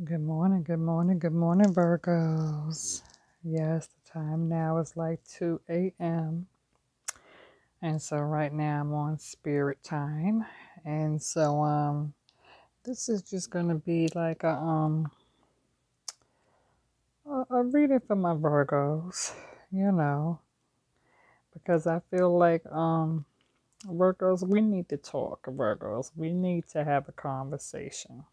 Good morning, good morning, good morning, Virgos. Yes, the time now is like 2 a.m. And so right now I'm on spirit time. And so this is just gonna be like a reading for my Virgos, you know, because I feel like Virgos, we need to talk, Virgos. We need to have a conversation.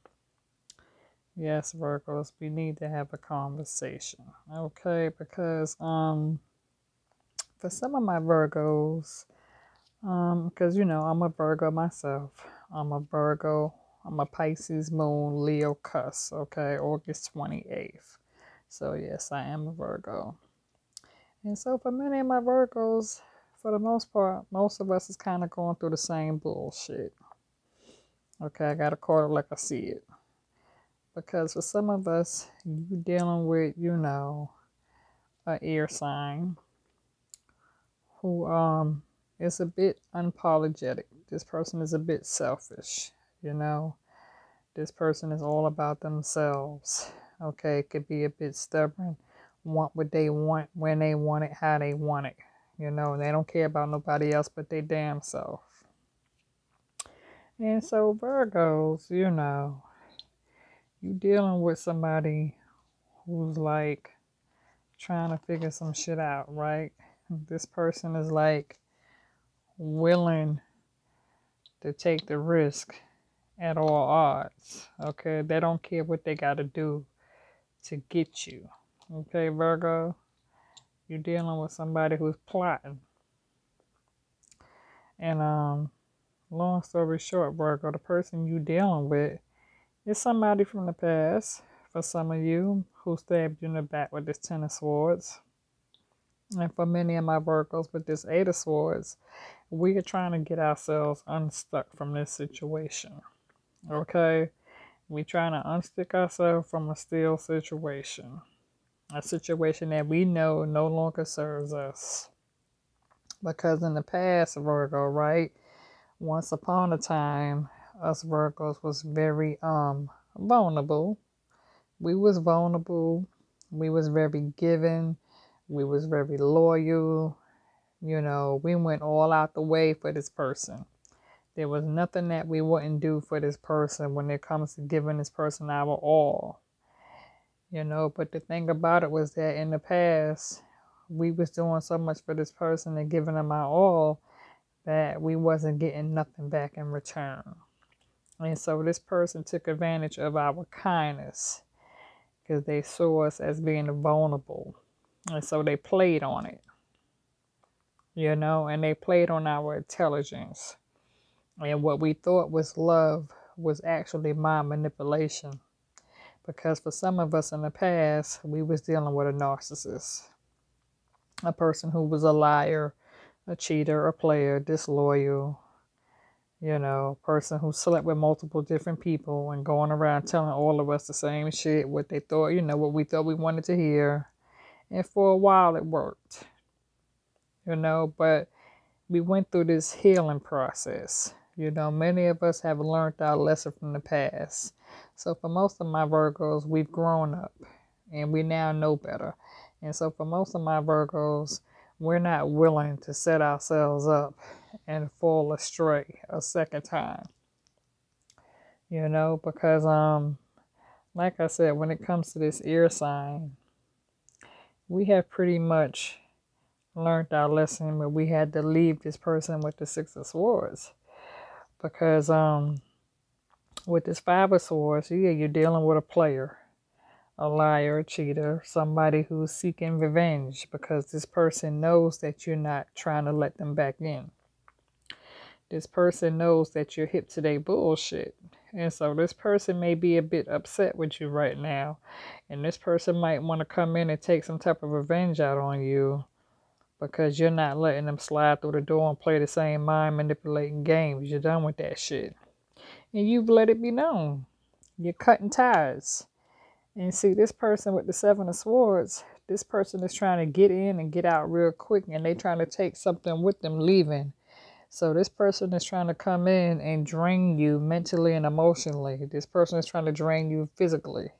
Yes, Virgos, we need to have a conversation. Okay, because for some of my Virgos, because I'm a Virgo myself. I'm a Virgo. I'm a Pisces moon, Leo cusp, okay, August 28th. So, yes, I am a Virgo. And so, for many of my Virgos, for the most part, most of us is kind of going through the same bullshit. Okay, I got to call it like I see it. Because for some of us, you dealing with, a air sign who is a bit unapologetic. This person is a bit selfish, you know. This person is all about themselves. Okay, it could be a bit stubborn, want what they want, when they want it, how they want it. They don't care about nobody else but their damn self. And so Virgos, you dealing with somebody who's like trying to figure some shit out, right? This person is like willing to take the risk at all odds. Okay, they don't care what they got to do to get you. Okay, Virgo, you're dealing with somebody who's plotting. And long story short, Virgo, the person you dealing with is somebody from the past. For some of you who stabbed you in the back with this Ten of Swords, and for many of my Virgos with this Eight of Swords, we are trying to get ourselves unstuck from this situation. Okay, we trying to unstick ourselves from a still situation, a situation that we know no longer serves us. Because in the past, Virgo, right? Once upon a time, us Virgos was very vulnerable. We was vulnerable. We was very giving. We was very loyal. We went all out the way for this person. There was nothing that we wouldn't do for this person when it comes to giving this person our all. But the thing about it was that in the past, we was doing so much for this person and giving them our all that we wasn't getting nothing back in return. And so this person took advantage of our kindness because they saw us as being vulnerable. And so they played on it, and they played on our intelligence. And what we thought was love was actually mind manipulation. Because for some of us in the past, we was dealing with a narcissist, a person who was a liar, a cheater, a player, disloyal, a person who slept with multiple different people and going around telling all of us the same shit, what they thought, what we thought we wanted to hear. And for a while it worked, but we went through this healing process. Many of us have learned our lesson from the past. So for most of my Virgos, we've grown up and we now know better. And so for most of my Virgos, we're not willing to set ourselves up and fall astray a second time. Because like I said, when it comes to this air sign, we have pretty much learned our lesson, but we had to leave this person with the Six of Swords. Because with this Five of Swords, yeah, you're dealing with a player, a liar, a cheater, somebody who's seeking revenge because this person knows that you're not trying to let them back in. This person knows that you're hip to their bullshit. And so this person may be a bit upset with you right now. And this person might want to come in and take some type of revenge out on you because you're not letting them slide through the door and play the same mind manipulating games. You're done with that shit. And you've let it be known. You're cutting ties. And see, this person with the Seven of Swords, this person is trying to get in and get out real quick, and they trying to take something with them leaving. So this person is trying to come in and drain you mentally and emotionally. This person is trying to drain you physically.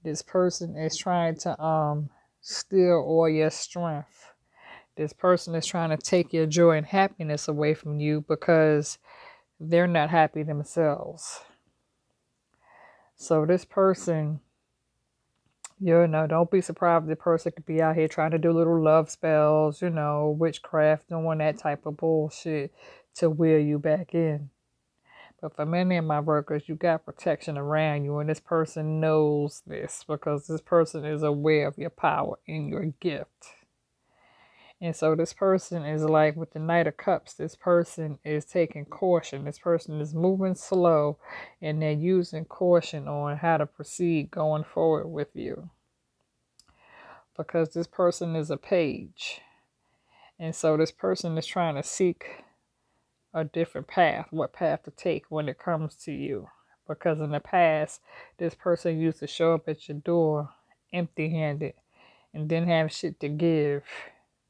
This person is trying to steal all your strength. This person is trying to take your joy and happiness away from you because they're not happy themselves. So this person, don't be surprised if the person could be out here trying to do little love spells, witchcraft, doing that type of bullshit to wheel you back in. But for many of my workers, you got protection around you, and this person knows this because this person is aware of your power and your gift. And so this person is like with the Knight of Cups, this person is taking caution. This person is moving slow, and they're using caution on how to proceed going forward with you. Because this person is a page. And so this person is trying to seek a different path, what path to take when it comes to you. Because in the past, this person used to show up at your door empty-handed and didn't have shit to give.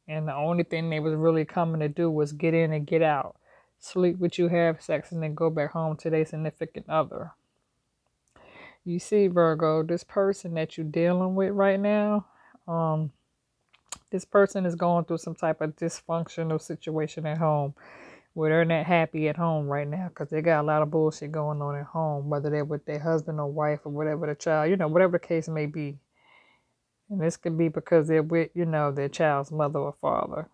And the only thing they was really coming to do was get in and get out. Sleep with you, have sex, and then go back home to their significant other. You see, Virgo, this person that you're dealing with right now, this person is going through some type of dysfunctional situation at home where they're not happy at home right now because they got a lot of bullshit going on at home, whether they're with their husband or wife or whatever the child, whatever the case may be. And this could be because they're with, their child's mother or father.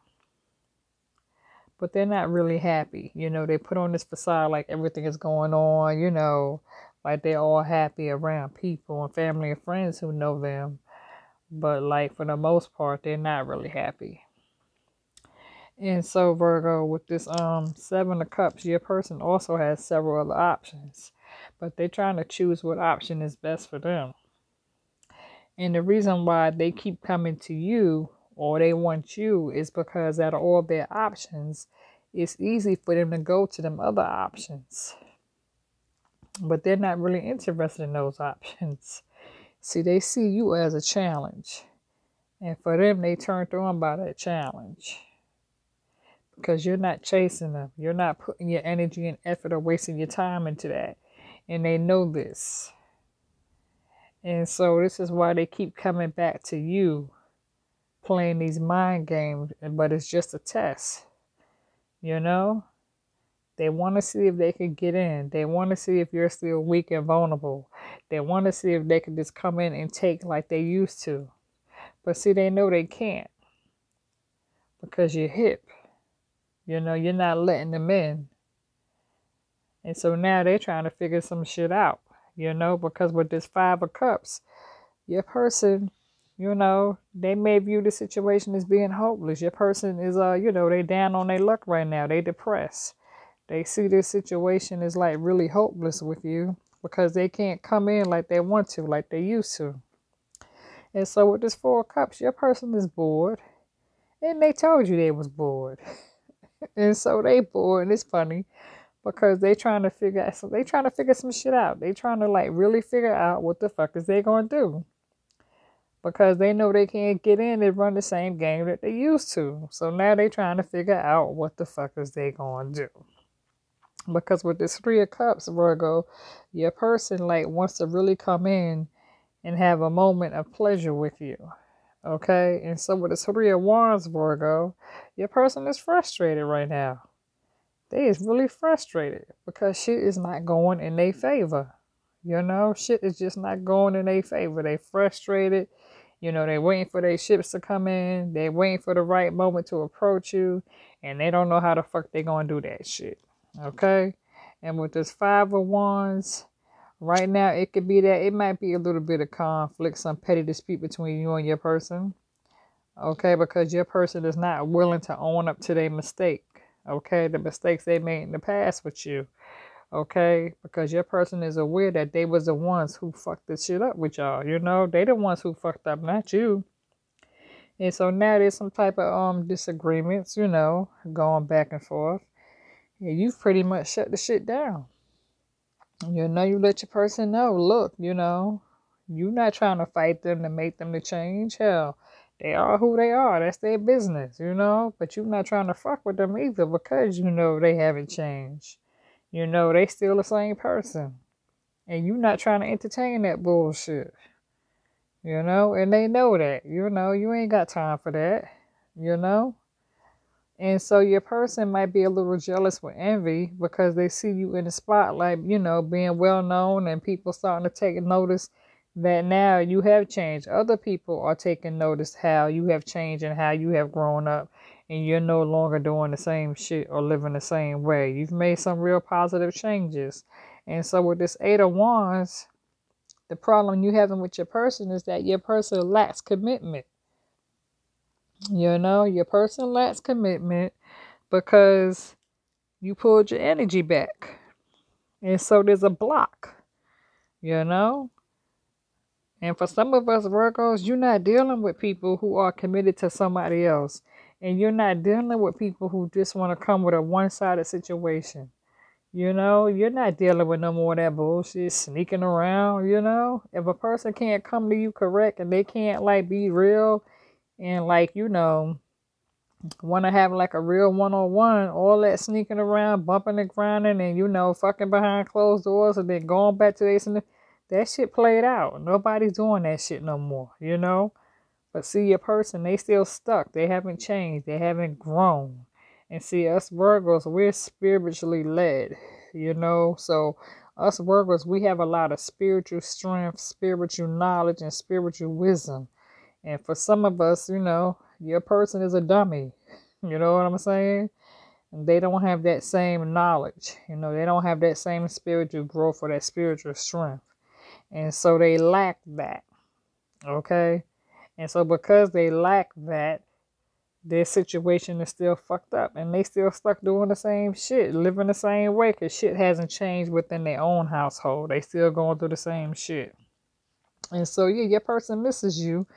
But they're not really happy. They put on this facade like everything is going on, like they're all happy around people and family and friends who know them. But like for the most part, they're not really happy. And so Virgo, with this Seven of Cups, your person also has several other options. But they're trying to choose what option is best for them. And the reason why they keep coming to you or they want you is because out of all their options, it's easy for them to go to them other options. But they're not really interested in those options. See, they see you as a challenge. And for them, they turned on by that challenge. Because you're not chasing them. You're not putting your energy and effort or wasting your time into that. And they know this. And so this is why they keep coming back to you, playing these mind games, but it's just a test. They want to see if they can get in. They want to see if you're still weak and vulnerable. They want to see if they can just come in and take like they used to. But see, they know they can't because you're hip. You're not letting them in. And so now they're trying to figure some shit out. Because with this Five of Cups, your person, they may view the situation as being hopeless. Your person is, they down on their luck right now. They depressed. They see this situation as like really hopeless with you because they can't come in like they want to, like they used to. And so with this Four of Cups, your person is bored. And they told you they was bored. And so they bored. And it's funny. Because they trying to figure some shit out. They trying to like really figure out what the fuck is they gonna do. Because they know they can't get in and run the same game that they used to. So now they trying to figure out what the fuck is they gonna do. Because with this Three of Cups, Virgo, your person like wants to really come in and have a moment of pleasure with you. Okay? And so with this Three of Wands, Virgo, your person is frustrated right now. They is really frustrated because shit is not going in their favor. Shit is just not going in their favor. They frustrated. They waiting for their ships to come in. They waiting for the right moment to approach you. And they don't know how the fuck they gonna do that shit. Okay? And with this Five of Wands, right now it could be that it might be a little bit of conflict, some petty dispute between you and your person. Okay? Because your person is not willing to own up to their mistake. Okay, the mistakes they made in the past with you. Okay, because your person is aware that they was the ones who fucked this shit up with y'all. They the ones who fucked up, not you. And so now there's some type of disagreements, going back and forth. And you've pretty much shut the shit down. You let your person know, look, you're not trying to fight them to make them to change. Hell, they are who they are. That's their business, But you're not trying to fuck with them either because they haven't changed. They still the same person. And you're not trying to entertain that bullshit. you know, and they know that, you know, you ain't got time for that, you know. And so your person might be a little jealous with envy because they see you in the spotlight, you know, being well known, and people starting to take notice that now you have changed. Other people are taking notice how you have changed and how you have grown up, and you're no longer doing the same shit or living the same way. You've made some real positive changes. And so with this Eight of Wands, the problem you having with your person is that your person lacks commitment. You know, your person lacks commitment because you pulled your energy back. And so there's a block, you know? And for some of us Virgos, you're not dealing with people who are committed to somebody else. And you're not dealing with people who just want to come with a one-sided situation. You know, you're not dealing with no more of that bullshit sneaking around, you know? If a person can't come to you correct and they can't, like, be real and, like, you know, want to have like a real one-on-one, all that sneaking around, bumping and grinding, and, you know, fucking behind closed doors and then going back to this, and that shit played out. Nobody's doing that shit no more, you know. But see, your person, they still stuck. They haven't changed. They haven't grown. And see, us Virgos, we're spiritually led, you know. So us Virgos, we have a lot of spiritual strength, spiritual knowledge, and spiritual wisdom. And for some of us, you know, your person is a dummy. You know what I'm saying? And they don't have that same knowledge. You know, they don't have that same spiritual growth or that spiritual strength. And so they lack that. Okay? And so because they lack that, their situation is still fucked up. And they still stuck doing the same shit, living the same way, because shit hasn't changed within their own household. They still going through the same shit. And so, yeah, your person misses you.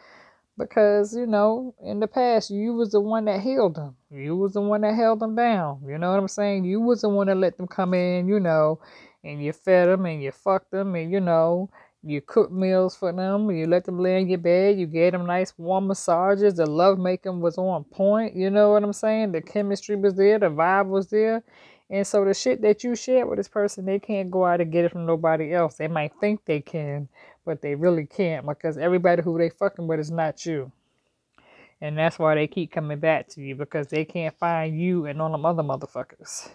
Because, you know, in the past, you was the one that healed them. You was the one that held them down. You know what I'm saying? You was the one that let them come in, you know, and you fed them and you fucked them and, you know, you cooked meals for them. You let them lay in your bed. You gave them nice warm massages. The love making was on point. You know what I'm saying? The chemistry was there. The vibe was there. And so the shit that you share with this person, they can't go out and get it from nobody else. They might think they can, but they really can't, because everybody who they fucking with is not you. And that's why they keep coming back to you, because they can't find you and all them other motherfuckers.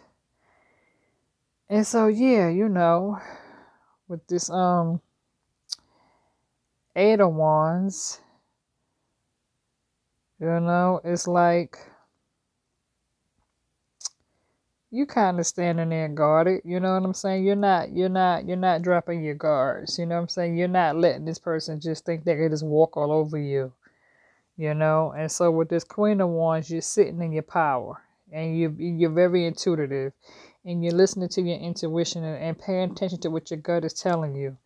And so, yeah, you know, with this Eight of Wands, you know, it's like you kind of standing there guarded, you know what I'm saying? You're not dropping your guards, you know what I'm saying? You're not letting this person just think they can just walk all over you, you know? And so with this Queen of Wands, you're sitting in your power, and you're very intuitive, and you're listening to your intuition and paying attention to what your gut is telling you.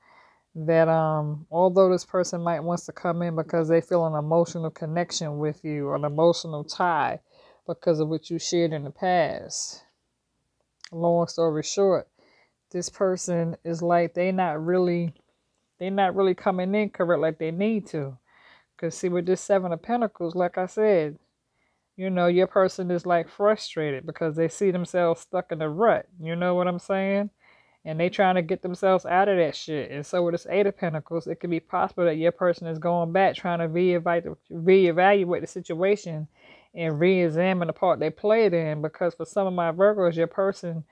That although this person might wants to come in because they feel an emotional connection with you, or an emotional tie because of what you shared in the past. Long story short, this person is like they're not really coming in correct like they need to. Because see, with this Seven of Pentacles, like I said, you know, your person is like frustrated because they see themselves stuck in a rut. You know what I'm saying? And they trying to get themselves out of that shit. And so with this Eight of Pentacles, it could be possible that your person is going back trying to reevaluate the situation and re-examine the part they played in. Because for some of my Virgos, your person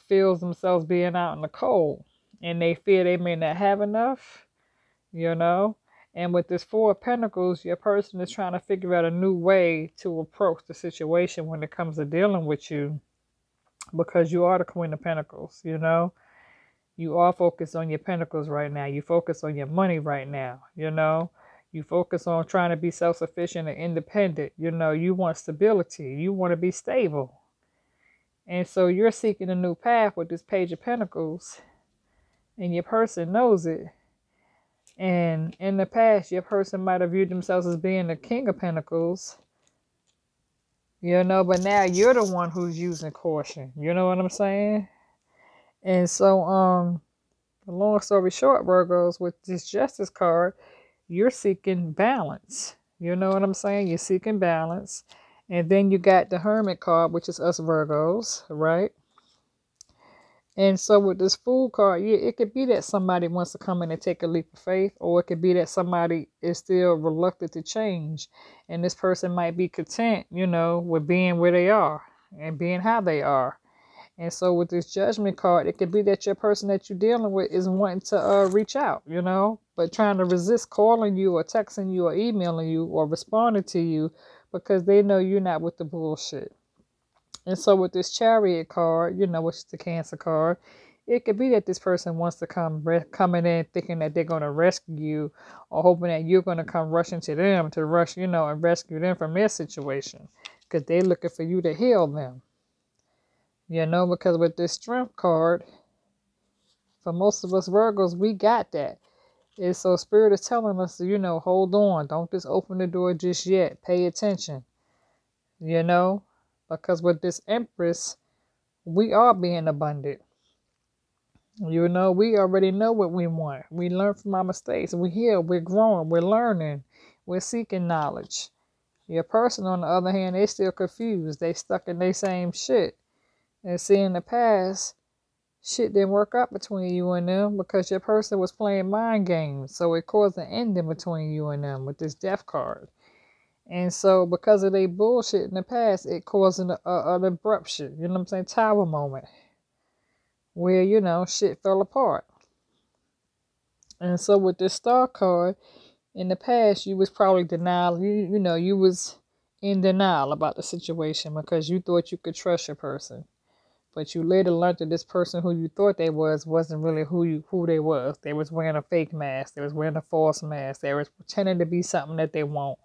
feels themselves being out in the cold. And they fear they may not have enough, you know. And with this Four of Pentacles, your person is trying to figure out a new way to approach the situation when it comes to dealing with you. Because you are the Queen of Pentacles, you know. You are focused on your pentacles right now. You focus on your money right now, you know. You focus on trying to be self-sufficient and independent. You know, you want stability. You want to be stable. And so you're seeking a new path with this Page of Pentacles. And your person knows it. And in the past, your person might have viewed themselves as being the King of Pentacles. You know, but now you're the one who's using caution. You know what I'm saying? And so, long story short, Virgos, with this Justice card, you're seeking balance. You know what I'm saying? You're seeking balance. And then you got the Hermit card, which is us Virgos, right? And so with this Fool card, yeah, it could be that somebody wants to come in and take a leap of faith, or it could be that somebody is still reluctant to change. And this person might be content, with being where they are and being how they are. And so with this Judgment card, it could be that your person that you're dealing with is wanting to reach out, but trying to resist calling you or texting you or emailing you or responding to you because they know you're not with the bullshit. And so with this Chariot card, which is the Cancer card, it could be that this person wants to coming in thinking that they're going to rescue you, or hoping that you're going to come rushing to them to rush, and rescue them from their situation, because they're looking for you to heal them. Because with this Strength card, for most of us Virgos, we got that. And so Spirit is telling us to, hold on. Don't just open the door just yet. Pay attention. Because with this Empress, we are being abundant. We already know what we want. We learn from our mistakes. We're here. We're growing. We're learning. We're seeking knowledge. Your person, on the other hand, they still confused. They stuck in their same shit. And see, in the past, shit didn't work out between you and them because your person was playing mind games. So it caused an ending between you and them with this Death card. And so because of their bullshit in the past, it caused an abrupt shit, tower moment. Where, shit fell apart. And so with this Star card, in the past, you was probably denial. You was in denial about the situation because you thought you could trust your person. But you later learned that this person who you thought they wasn't really who they was. They was wearing a fake mask. They was wearing a false mask. They was pretending to be something that they won't.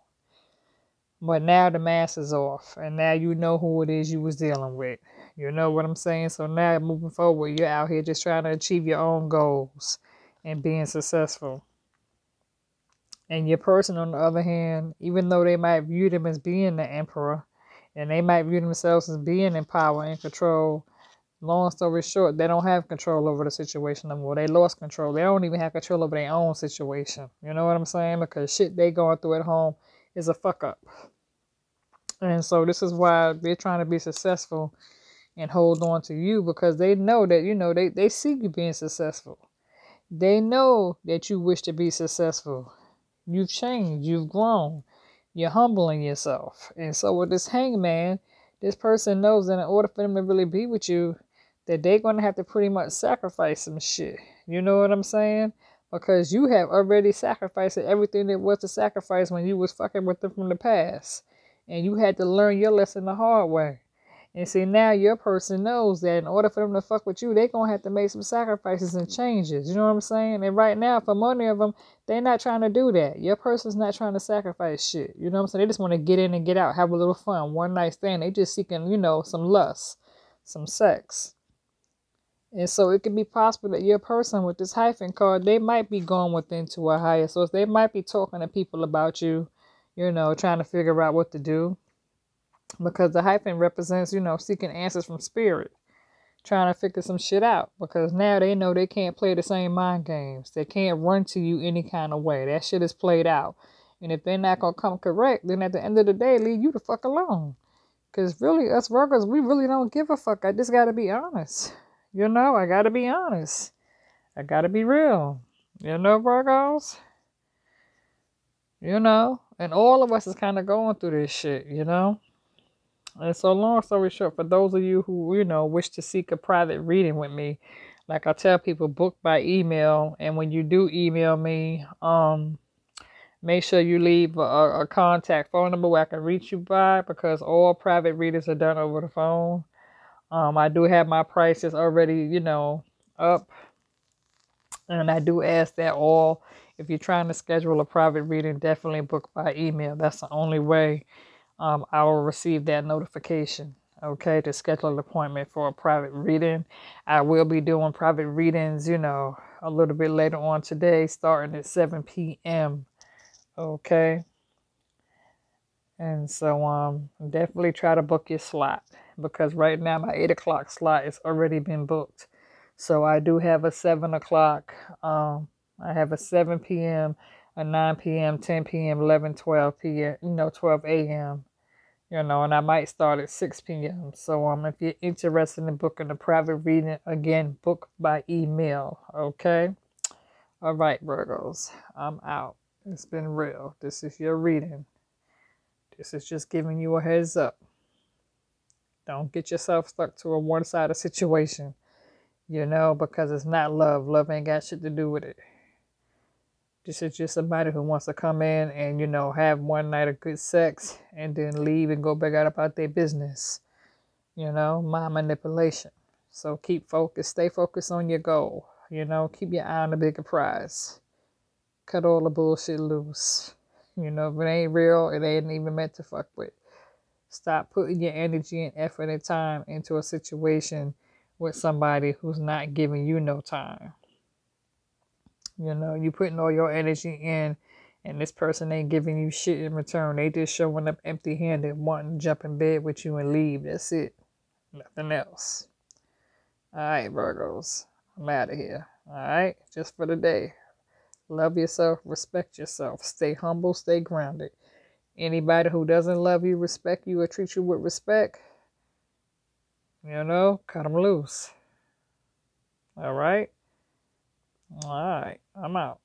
But now the mask is off. And now you know who it is you was dealing with. You know what I'm saying? So now moving forward, you're out here just trying to achieve your own goals and being successful. And your person, on the other hand, even though they might view them as being the emperor, and they might view themselves as being in power and control, long story short, they don't have control over the situation anymore. They lost control. They don't even have control over their own situation. You know what I'm saying? Because shit they going through at home is a fuck up. And so this is why they're trying to be successful and hold on to you, because they know that, they see you being successful. They know that you wish to be successful. You've changed. You've grown. You're humbling yourself. And so with this Hangman, this person knows that in order for them to really be with you, that they're going to have to pretty much sacrifice some shit. You know what I'm saying? Because you have already sacrificed everything that was to sacrifice when you was fucking with them from the past. And you had to learn your lesson the hard way. And see, now your person knows that in order for them to fuck with you, they're going to have to make some sacrifices and changes. You know what I'm saying? And right now, for many of them, they're not trying to do that. Your person's not trying to sacrifice shit. You know what I'm saying? They just want to get in and get out, have a little fun, one night stand. They just seeking, some lust, some sex. And so it could be possible that your person with this hyphen card, they might be going within to a higher source. They might be talking to people about you, trying to figure out what to do. Because the hyphen represents, seeking answers from spirit. Trying to figure some shit out. Because now they know they can't play the same mind games. They can't run to you any kind of way. That shit is played out. And if they're not going to come correct, then at the end of the day, leave you the fuck alone. Because really, us Virgos, we really don't give a fuck. I just got to be honest. I got to be honest. I got to be real. Virgos? And all of us is kind of going through this shit, And so long story short, for those of you who, wish to seek a private reading with me, like I tell people, book by email. And when you do email me, make sure you leave a contact phone number where I can reach you by, because all private readings are done over the phone. I do have my prices already, up. And I do ask that if you're trying to schedule a private reading, definitely book by email. That's the only way I will receive that notification, okay, to schedule an appointment for a private reading. I will be doing private readings, a little bit later on today, starting at 7 p.m., okay? And so definitely try to book your slot, because right now my 8 o'clock slot has already been booked. So I do have a 7 o'clock, I have a 7 p.m., a 9 p.m., 10 p.m., 11, 12 p.m., 12 a.m., And I might start at 6 p.m. So if you're interested in booking a private reading, again, book by email, okay? All right, Virgos, I'm out. It's been real. This is your reading. This is just giving you a heads up. Don't get yourself stuck to a one-sided situation, because it's not love. Love ain't got shit to do with it. This is just somebody who wants to come in and, have one night of good sex and then leave and go back out about their business. Mind manipulation. So keep focused. Stay focused on your goal. Keep your eye on the bigger prize. Cut all the bullshit loose. If it ain't real, it ain't even meant to fuck with. Stop putting your energy and effort and time into a situation with somebody who's not giving you no time. You putting all your energy in, and this person ain't giving you shit in return. They just showing up empty-handed, wanting to jump in bed with you and leave. That's it. Nothing else. All right, Virgos. I'm out of here. All right? Just for the day. Love yourself. Respect yourself. Stay humble. Stay grounded. Anybody who doesn't love you, respect you, or treat you with respect, cut them loose. All right? All right. I'm out.